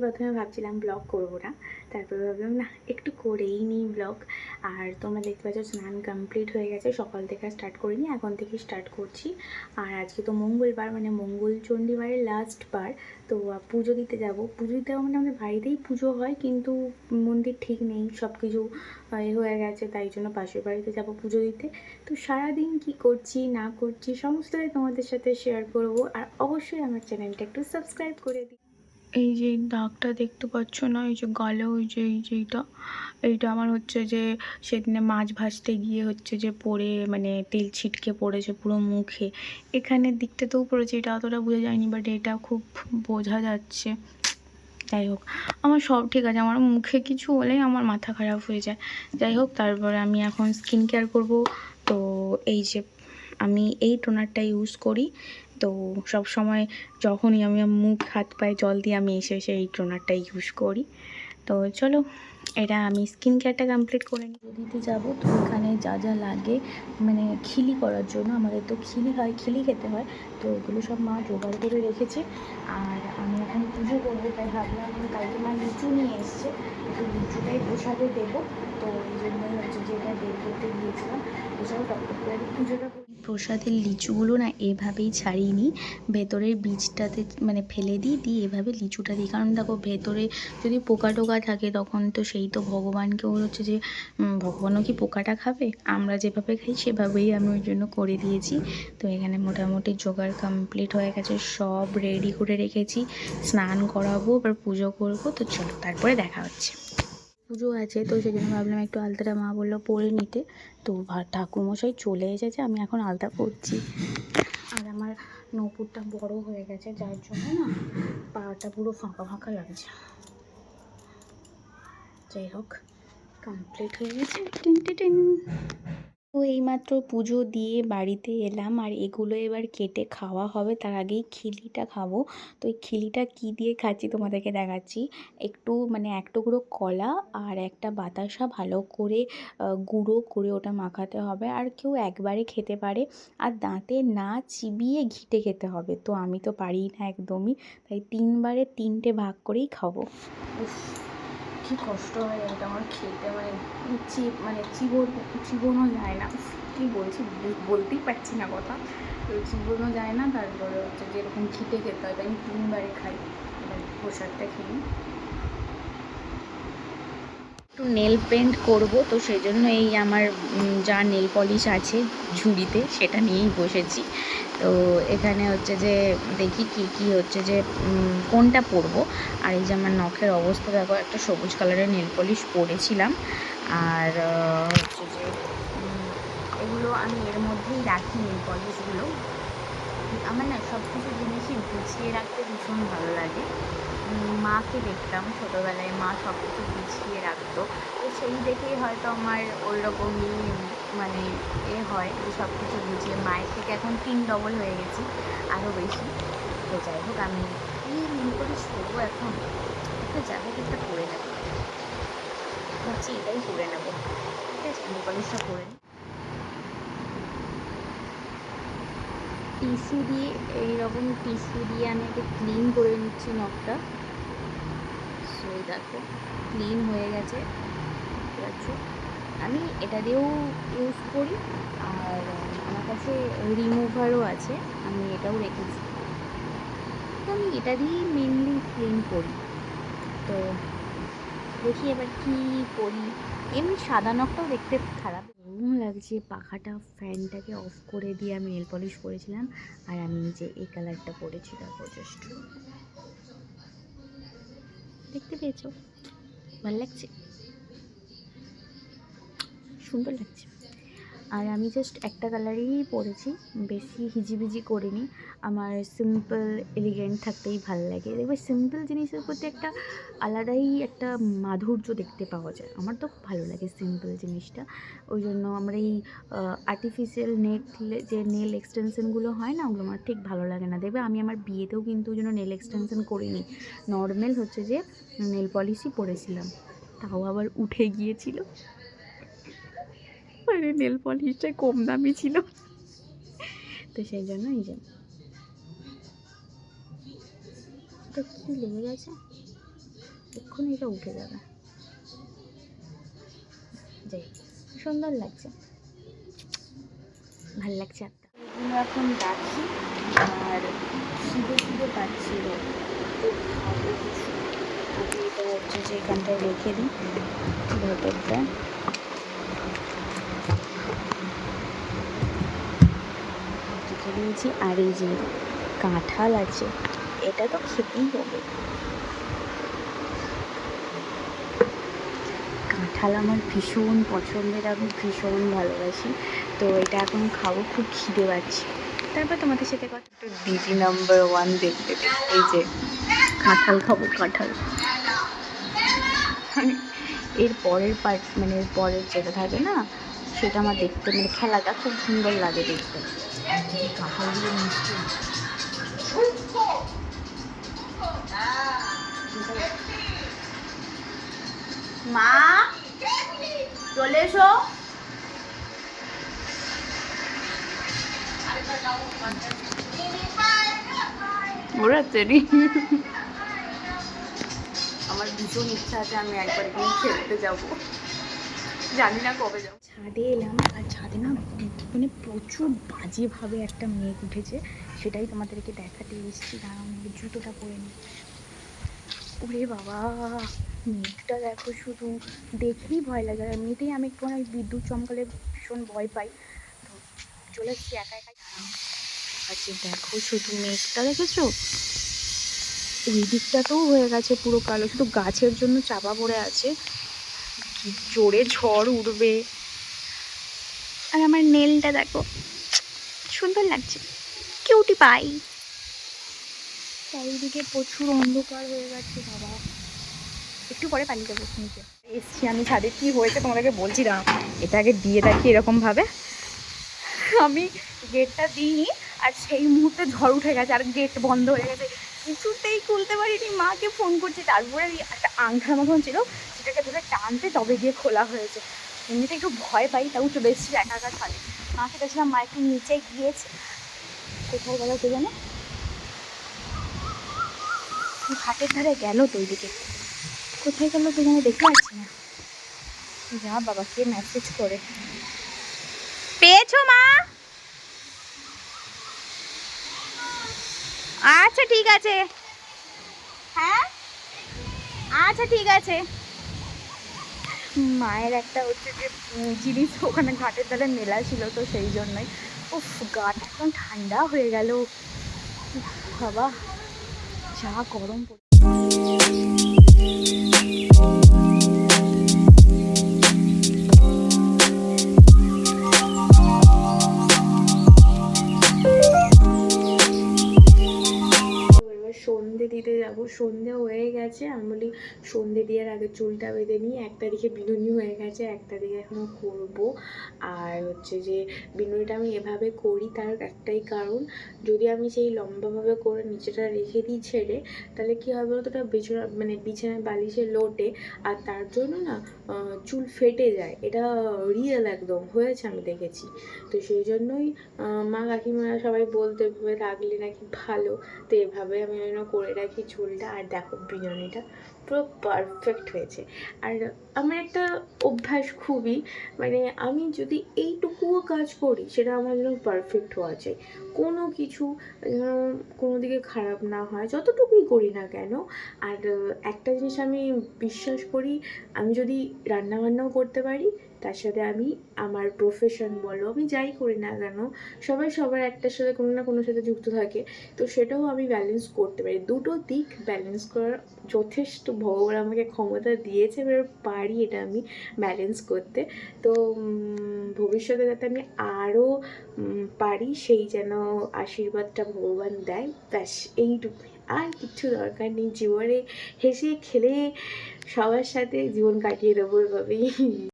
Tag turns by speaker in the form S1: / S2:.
S1: প্রথমে ভাবছিলাম ব্লগ করবো না, তারপরে ভাবলাম না একটু করেই নিই ব্লগ। আর তোমরা দেখতে পাচ্ছ স্নান কমপ্লিট হয়ে গেছে, সকাল থেকে স্টার্ট করিনি, এখন থেকে স্টার্ট করছি। আর আজকে তো মঙ্গলবার, মানে মঙ্গল চণ্ডীবারের লাস্ট বার। তো পুজো দিতে যাবো। পুজো দিতে যাবো মানে আমাদের বাড়িতেই পুজো হয়, কিন্তু মন্দির ঠিক নেই, সব কিছু হয়ে গেছে, তাই জন্য পাশের বাড়িতে যাবো পুজো দিতে। তো সারাদিন কি করছি না করছি সমস্তটাই তোমাদের সাথে শেয়ার করব। আর অবশ্যই আমার চ্যানেলটা একটু সাবস্ক্রাইব করে দিই। এই যে দাগটা দেখতে পাচ্ছ না, এই যে গালে, ওই যে এইটা আমার হচ্ছে যে সেদিনে মাছ ভাজতে গিয়ে হচ্ছে যে পড়ে, মানে তেল ছিটকে পড়েছে পুরো মুখে। এখানের দিকটাতেও পড়েছে, এটা অতটা বোঝা যায়নি, বাট এটা খুব বোঝা যাচ্ছে। যাই হোক, আমার সব ঠিক আছে, আমার মুখে কিছু হলেই আমার মাথা খারাপ হয়ে যায়। যাই হোক, তারপরে আমি এখন স্কিন কেয়ার করব। তো এই যে আমি এই টোনারটা ইউজ করি। তো সব সময় যখনই আমি মুখ হাত পায়ে জল দিয়ে আমি এসে এই টোনারটা ইউজ করি। তো চলো, এটা আমি স্কিন কেয়ারটা কমপ্লিট করে দিতে যাবো। তো এখানে যা যা লাগে, মানে খিলি করার জন্য, আমাদের তো খিলি হয়, খিলি খেতে হয়, তো ওগুলো সব মা জোগাড় করে রেখেছে। আর আমি এখন পুজো করবো, তাই ভাবলাম, কালকে মা লিচু নিয়ে এসছে, একটু লিচুটাই প্রসাদে দেবো। তো এই জন্যই হচ্ছে যে এটা বের করতে গিয়েছিলাম। এছাড়াও টপটপ করে পুজোটা করি। প্রসাদের লিচুগুলো না এভাবেই ছাড়িয়ে নিই, ভেতরের বীজটাতে মানে ফেলে দিয়ে এভাবে লিচুটা দিই। কারণ দেখো, ভেতরে যদি পোকা টোকা থাকে তখন তো সেই তো ভগবানকেও হচ্ছে যে ভগবানও কি পোকাটা খাবে? আমরা যেভাবে খাই সেভাবেই আমি ওই জন্য করে দিয়েছি। তো এখানে মোটামুটি জোগাড় কমপ্লিট হয়ে গেছে, সব রেডি করে রেখেছি। স্নান করাবো, এবার পুজো করবো। তো চলো, তারপরে দেখা হচ্ছে। পুজো আছে, তো সেই জন্য ভাবলাম একটু আলতাটা মা বললো পরে নিতে। তো ঠাকুরমশাই চলে এসেছে, আমি এখন আলতা পরছি। আর আমার নপুরটা বড় হয়ে গেছে, যার জন্য না পাটা পুরো ফাঁকা ফাঁকা লাগছে। যাই হোক, কমপ্লিট হয়ে গেছে। Tin tin. তো এইমাত্র পুজো দিয়ে বাড়িতে এলাম, আর এগুলো এবার কেটে খাওয়া হবে। তার আগেই খিলিটা খাবো। তো এই খিলিটা কী দিয়ে খাচ্ছি তোমাদেরকে দেখাচ্ছি। একটু মানে এক টুকরো কলা আর একটা বাতাসা ভালো করে গুঁড়ো করে ওটা মাখাতে হবে। আর কেউ একবারে খেতে পারে, আর দাঁতে না চিবিয়ে ঘিটে খেতে হবে। তো আমি তো পারি না একদমই, তাই 3বারে 3টে ভাগ করেই খাবো। কী কষ্ট হয় এটা আমার খেতে, মানে চিবোনো যায় না। কী বলছি, বলতেই পারছি না কথা। তো চিবোনো যায় না, তারপরে হচ্ছে যেরকম ঘিটে খেতে হয়, তাই আমি 3বারে খাই। এবার প্রসাদটা খেয়ে একটু নেল পেন্ট করব। তো সেই জন্য এই আমার যা নেল পলিশ আছে ঝুড়িতে, সেটা নিয়েই বসেছি। তো এখানে হচ্ছে যে দেখি কি হচ্ছে যে কোনটা পরবো। আর এই যে আমার নখের অবস্থা দেখো, একটা সবুজ কালারের নেল পলিশ পরেছিলাম। আর হচ্ছে যে এগুলো আমি এর মধ্যেই রাখি, নেল পলিশগুলো। আমার না সব কিছু জিনিসই গুছিয়ে রাখতে ভীষণ ভালো লাগে। মাকে দেখতাম ছোটোবেলায়, মা সব কিছু গুছিয়ে রাখতো। তো সেই দেখেই হয়তো আমার ওই রকমই মানে হয় যে সব কিছু গুছিয়ে, মায়ের থেকে এখন 3 ডবল হয়ে গেছি, আরও বেশি। তো যাই হোক, আমি কী নেল পলিশ করবো এখন, একটা যাই হোক একটা করে নেবো, ভাবছি এটাই করে নেবো। ঠিক আছে, নেল পলিশটা করে নিই। টিস্যু দিয়ে, এইরকম টিস্যু দিয়ে আমি আগে ক্লিন করে নিচ্ছি নখটা। সো দেখো, ক্লিন হয়ে গেছে, দেখতে পাচ্ছ। আমি এটা দিয়েও ইউজ করি, আর আমার কাছে রিমুভারও আছে, আমি এটাও রেখেছি। তো আমি এটা দিয়েই মেনলি ক্লিন করি। তো দেখি এবার কী করি। এমনি সাদা নখটাও দেখতে খারাপ গরম লাগছে, পাখাটা ফ্যানটাকে অফ করে দিয়ে আমি নেল পলিশ করেছিলাম। আর আমি যে এই কালারটা পরেছি, দেখো জাস্ট দেখতে পেয়েছো, ভালো লাগছে, সুন্দর লাগছে। আর আমি জাস্ট একটা কালারই পরেছি, বেশি হিজিবিজি করিনি। আমার সিম্পল এলিগেন্ট থাকতেই ভালো লাগে। দেখবে সিম্পল জিনিসের প্রতি একটা আলাদাই একটা মাধুর্য দেখতে পাওয়া যায়। আমার তো খুব ভালো লাগে সিম্পল জিনিসটা। ওই জন্য আমার এই আর্টিফিশিয়াল যে নেল এক্সটেনশনগুলো হয় না, ওগুলো আমার ঠিক ভালো লাগে না। দেখবে আমি আমার বিয়েতেও কিন্তু ওই জন্য নেল এক্সটেনশন করিনি, নর্মাল হচ্ছে যে নেল পলিশই পরেছিলাম, তাও আবার উঠে গিয়েছিল। মানে নেল পলিশটা কম দামি ছিল, তো সেই জন্য এই যে এটা কী লেগে গেছে। এক্ষুনি এটা উঠে যাবে। যাই, সুন্দর লাগছে, ভাল লাগছে। এগুলো এখন রাখি, আর খিদে খিদে পাচ্ছিল তো খাবো কিছু। আগে এটা হচ্ছে যে এখানটায় রেখে দিই ভেতরটা। রেখে দিয়েছি। আর এই যে কাঁঠাল আছে, এটা তো খেতেই হবে। কাঁঠাল আমার ভীষণ পছন্দের, আমি ভীষণ ভালোবাসি। তো এটা এখন খাবো, খুব খিদে পাচ্ছে। তারপর তোমাদের সাথে কথা। একটু দিদি নাম্বার 1 দেখতে এই যে কাঁঠাল খাবো, কাঁঠাল। এর পরের পার্ট, মানে এর পরের যেটা থাকে না, সেটা আমার দেখতে, মানে খেলাটা খুব সুন্দর লাগে দেখতে। কাঁঠালগুলো মিষ্টি। মা চলে এসো। ওরা তৈরি। আমার ভীষণ ইচ্ছা আছে আমি একবার এখানে খেলতে যাব, জানি না কবে যাবো। ছাদে এলাম, আর ছাদে না মানে প্রচুর বাজেভাবে একটা মেঘ উঠেছে, সেটাই তোমাদেরকে দেখাতে এসেছি। দাঁড়াও, আমি জুতোটা পরে নিই। ওরে বাবা, মেঘটা দেখো, শুধু দেখলেই ভয় লাগে। আর এমনিতেই আমি একটু বিদ্যুৎ চমকালে ভীষণ ভয় পাই, তো চলে এসেছি একা একাই। আচ্ছা দেখো, শুধু মেঘটা দেখেছো, ওই দিকটাতেও হয়ে গেছে পুরো কালো, শুধু গাছের জন্য চাপা পড়ে আছে। কি জোরে ঝড় উঠবে। আর আমার নেলটা দেখো, সুন্দর লাগছে, কিউটি পাই। চারিদিকে প্রচুর অন্ধকার হয়ে গেছে বাবা, একটু পরে পালিয়ে যাবো নিচে। এসছি আমি ছাদে, কি হয়েছে তোমাদেরকে বলছি না। এটা আগে দিয়ে রাখি এরকমভাবে। আমি গেটটা দিইনি, আর সেই মুহূর্তে ঝড় উঠে গেছে, আর গেট বন্ধ হয়ে গেছে। কিছুতেই খুলতে পারিনি, মাকে ফোন করছি। তারপরে একটা আংটার মতন ছিল, সেটাকে ধরে টানতে তবে গিয়ে খোলা হয়েছে। এমনিতে একটু ভয় পাই, তাও চলে এসেছি একা একা ছাদে। মাকে দেখছিলাম, মা একটু নিচে গিয়েছে। কোথায় গেল কে জানো, ঘাটের ধারে গেল তো ওইদিকে। কোথায় গেল কে জানো, দেখতে পাচ্ছি না। যা বাবা, কে মেসেজ করে। পেয়েছো মা? আচ্ছা ঠিক আছে, হ্যাঁ আচ্ছা ঠিক আছে। মায়ের একটা হচ্ছে যে জিনিস ওখানে ঘাটের ধারে মেলা ছিল, তো সেই জন্যই। উফ, গাটা একদম ঠান্ডা হয়ে গেল বাবা, যা গরম পড়ে। সন্ধে দিতে যাবো, সন্ধে হয়ে গেছে। আমি বলি সন্ধে দেওয়ার আগে চুলটা বেঁধে নিই। 1 তারিখে বিনুনি হয়ে গেছে, 1 তারিখে এখনও করবো। আর হচ্ছে যে বিনুনিটা আমি এভাবে করি, তার একটাই কারণ, যদি আমি সেই লম্বাভাবে করে নিচেটা রেখে দিই ছেড়ে, তাহলে কী হবে বলতো, ওটা বিছানায় বালিশে লোটে, আর তার জন্য না চুল ফেটে যায়। এটা রিয়েল একদম হয়েছে, আমি দেখেছি। তো সেই জন্যই মা কাকিমারা সবাই বলতে, এভাবে রাখলে নাকি ভালো। তো এভাবে আমি করে রাখি চুলটা। আর দেখো বিনুনিটা পুরো পারফেক্ট হয়েছে। আর আমার একটা অভ্যাস খুবই, মানে আমি যদি এইটুকুও কাজ করি, সেটা আমার জন্য পারফেক্ট হওয়া চাই। কোনো কিছু কোনো দিকে খারাপ না হয়, যতটুকুই করি না কেন। আর একটা জিনিস আমি বিশ্বাস করি, আমি যদি রান্নাবান্নাও করতে পারি, তার সাথে আমি আমার প্রফেশন বলো, আমি যাই করি না কেন, সবাই সবার একটার সাথে কোনো না কোনো সাথে যুক্ত থাকে, তো সেটাও আমি ব্যালেন্স করতে পারি। দুটো দিক ব্যালেন্স করার যথেষ্ট ভগবান আমাকে ক্ষমতা দিয়েছে, এবার পারি এটা আমি ব্যালেন্স করতে। তো ভবিষ্যতে যাতে আমি আরও পারি, সেই যেন আশীর্বাদটা ভগবান দেয়, ব্যাস এইটুকুই। আর কিচ্ছু দরকার নেই জীবনে, হেসে খেলে সবার সাথে জীবন কাটিয়ে দেবো এভাবেই।